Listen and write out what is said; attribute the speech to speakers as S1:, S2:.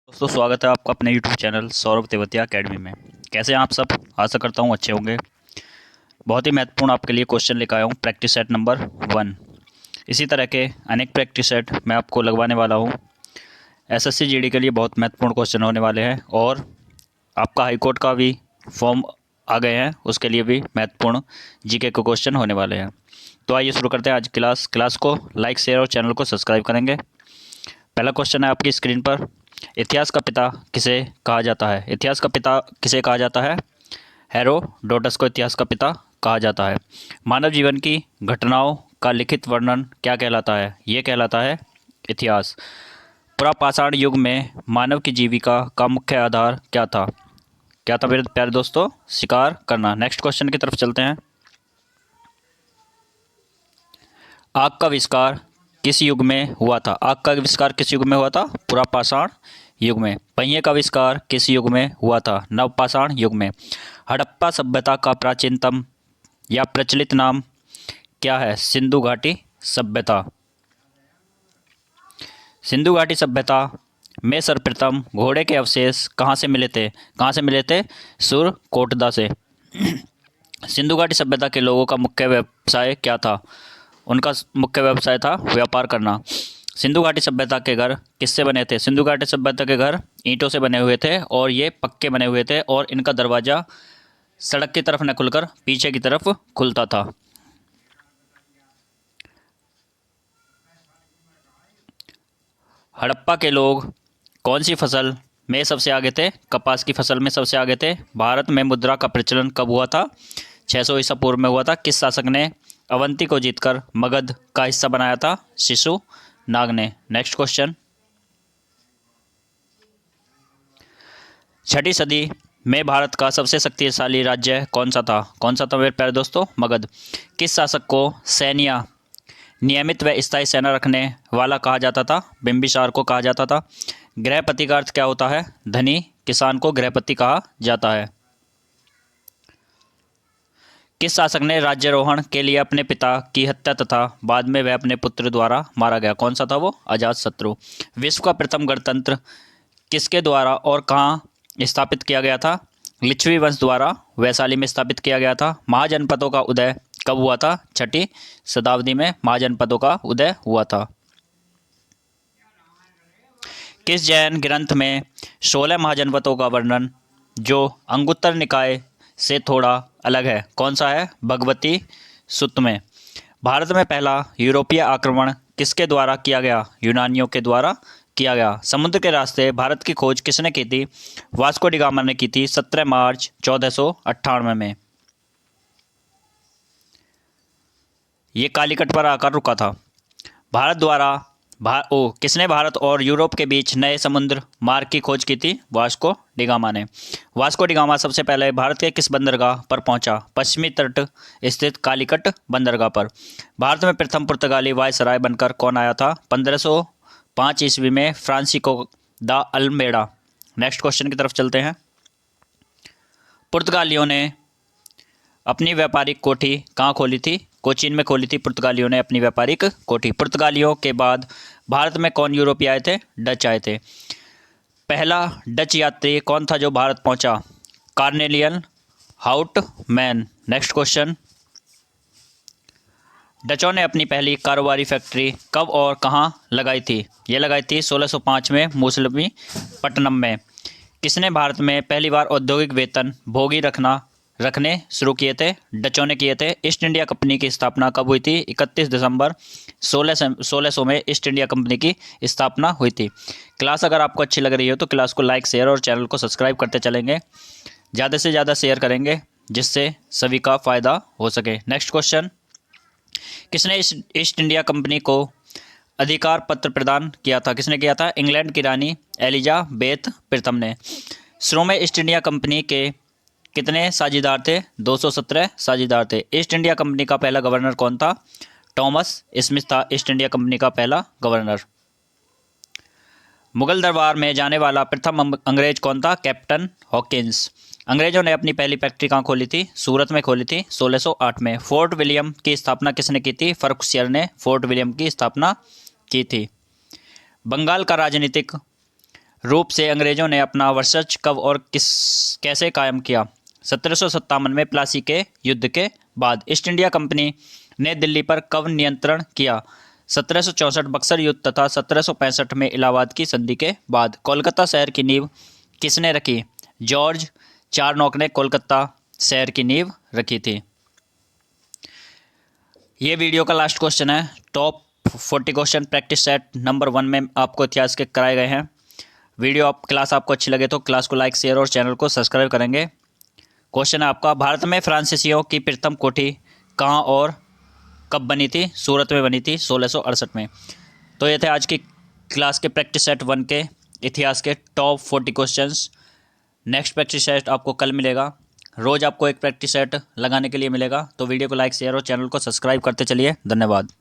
S1: दोस्तों स्वागत है आपका अपने YouTube channel Saurabh Tewatia academy में। कैसे हैं आप सब? आशा करता हूँ अच्छे होंगे। बहुत ही महत्वपूर्ण आपके लिए क्वेश्चन लेकर आया हूँ प्रैक्टिस सेट नंबर 1। इसी तरह के अनेक प्रैक्टिस सेट मैं आपको लगवाने वाला हूँ। एसएससी जीडी के लिए बहुत महत्वपूर्ण क्वेश्चन होने वाले हैं और आपका हाईकोर्ट का भी फॉर्म आ गए हैं, उसके लिए भी महत्वपूर्ण जीके के क्वेश्चन होने वाले हैं। तो आइए शुरू करते हैं आज क्लास को लाइक शेयर और चैनल को सब्सक्राइब करेंगे। पहला क्वेश्चन है आपकी स्क्रीन पर। इतिहास का पिता किसे कहा जाता है? इतिहास का पिता किसे कहा जाता है? हेरोडोटस को इतिहास का पिता कहा जाता है। मानव जीवन की घटनाओं का लिखित वर्णन क्या कहलाता है? ये कहलाता है इतिहास। पुरापाषाण युग में मानव की जीविका का मुख्य आधार क्या था? क्या था मेरे प्यारे दोस्तों? शिकार करना। नेक्स्ट क्वेश्चन की तरफ चलते हैं। आग का आविष्कार किस युग में हुआ था? आग का आविष्कार किस युग में हुआ था? पुरापाषाण युग में। पहिए का आविष्कार किस युग में हुआ था? नवपाषाण युग में। हड़प्पा सभ्यता का प्राचीनतम या प्रचलित नाम क्या है? सिंधु घाटी सभ्यता। सिंधु घाटी सभ्यता में सर्वप्रथम घोड़े के अवशेष कहाँ से मिले थे? कहाँ से मिले थे? सुरकोटदा से। सिंधु घाटी सभ्यता के लोगों का मुख्य व्यवसाय क्या था? उनका मुख्य व्यवसाय था व्यापार करना। सिंधु घाटी सभ्यता के घर किससे बने थे? सिंधु घाटी सभ्यता के घर ईंटों से बने हुए थे और ये पक्के बने हुए थे और इनका दरवाज़ा सड़क की तरफ न खुलकर पीछे की तरफ खुलता था। हड़प्पा के लोग कौन सी फसल में सबसे आगे थे? कपास की फसल में सबसे आगे थे। भारत में मुद्रा का प्रचलन कब हुआ था? 600 ईसा पूर्व में हुआ था। किस शासक ने अवंती को जीतकर मगध का हिस्सा बनाया था? शिशुनाग ने। Next question. 6ठी सदी में भारत का सबसे शक्तिशाली राज्य कौन सा था? कौन सा था मेरे प्यारे दोस्तों? मगध। किस शासक को सैन्य नियमित व स्थायी सेना रखने वाला कहा जाता था? बिंबिसार को कहा जाता था। गृहपति का अर्थ क्या होता है? धनी किसान को गृहपति कहा जाता है। किस शासक ने राज्यारोहण के लिए अपने पिता की हत्या तथा बाद में वह अपने पुत्र द्वारा मारा गया? कौन सा था वो? अजातशत्रु। विश्व का प्रथम गणतंत्र किसके द्वारा और कहाँ स्थापित किया गया था? लिच्छवी वंश द्वारा वैशाली में स्थापित किया गया था। महाजनपदों का उदय कब हुआ था? 6ठी शताब्दी में महाजनपदों का उदय हुआ था। किस जैन ग्रंथ में 16 महाजनपदों का वर्णन जो अंगुत्तर निकाय से थोड़ा अलग है? कौन सा है? भगवती सूत्र में। भारत में पहला यूरोपीय आक्रमण किसके द्वारा किया गया? यूनानियों के द्वारा किया गया। समुद्र के रास्ते भारत की खोज किसने की थी? वास्को डी गामा ने की थी 17 मार्च 1498 में। ये कालीकट पर आकर रुका था। भारत द्वारा किसने भारत और यूरोप के बीच नए समुद्र मार्ग की खोज की थी? वास्को डी गामा ने। वास्को डी गामा सबसे पहले भारत के किस बंदरगाह पर पहुंचा? पश्चिमी तट स्थित कालीकट बंदरगाह पर। भारत में प्रथम पुर्तगाली वायसराय बनकर कौन आया था? 1505 ईस्वी में फ्रांसिस्को दा अल्मेडा। नेक्स्ट क्वेश्चन की तरफ चलते हैं। पुर्तगालियों ने अपनी व्यापारिक कोठी कहाँ खोली थी? कोचीन में खोली थी पुर्तगालियों ने अपनी व्यापारिक कोठी। पुर्तगालियों के बाद भारत में कौन यूरोपीय आए थे? डच आए थे। पहला डच यात्री कौन था जो भारत पहुंचा? Cornelis Houtman. Next question. डचों ने अपनी पहली कारोबारी फैक्ट्री कब और कहाँ लगाई थी? ये लगाई थी 1605 में मूसलपट्टनम में। किसने भारत में पहली बार औद्योगिक वेतन भोगी रखने शुरू किए थे? डचों ने किए थे। ईस्ट इंडिया कंपनी की स्थापना कब हुई थी? 31 दिसंबर 1600 में ईस्ट इंडिया कंपनी की स्थापना हुई थी। क्लास अगर आपको अच्छी लग रही हो तो क्लास को लाइक शेयर और चैनल को सब्सक्राइब करते चलेंगे। ज़्यादा से ज़्यादा शेयर करेंगे जिससे सभी का फ़ायदा हो सके। Next question. किसने ईस्ट इंडिया कंपनी को अधिकार पत्र प्रदान किया था? किसने किया था? इंग्लैंड की रानी एलिजाबेथ प्रथम ने। शुरू में ईस्ट इंडिया कंपनी के कितने साझेदार थे? 217 साझेदार थे। ईस्ट इंडिया कंपनी का पहला गवर्नर कौन था? थॉमस स्मिथ था ईस्ट इंडिया कंपनी का पहला गवर्नर। मुगल दरबार में जाने वाला प्रथम अंग्रेज कौन था? Captain Hawkins. अंग्रेजों ने अपनी पहली फैक्ट्री कहाँ खोली थी? सूरत में खोली थी 1608 में। फोर्ट विलियम की स्थापना किसने की थी? फर्रुखसियर ने फोर्ट विलियम की स्थापना की थी। बंगाल का राजनीतिक रूप से अंग्रेजों ने अपना वर्चस्व कब और कैसे कायम किया? 1757 में प्लासी के युद्ध के बाद। ईस्ट इंडिया कंपनी ने दिल्ली पर कब नियंत्रण किया? 1764 बक्सर युद्ध तथा 1765 में इलाहाबाद की संधि के बाद। कोलकाता शहर की नींव किसने रखी? जॉर्ज चारनॉक ने कोलकाता शहर की नींव रखी थी। ये वीडियो का लास्ट क्वेश्चन है। Top 40 question practice set number 1 में आपको इतिहास के कराए गए हैं। क्लास आपको अच्छी लगे तो क्लास को लाइक, शेयर और चैनल को सब्सक्राइब करेंगे। क्वेश्चन है आपका, भारत में फ्रांसीसियों की प्रथम कोठी कहाँ और कब बनी थी? सूरत में बनी थी 1668 में। तो ये थे आज की क्लास के प्रैक्टिस सेट 1 के इतिहास के top 40 questions. Next practice set आपको कल मिलेगा। रोज़ आपको एक प्रैक्टिस सेट लगाने के लिए मिलेगा। तो वीडियो को लाइक, शेयर और चैनल को सब्सक्राइब करते चलिए। धन्यवाद।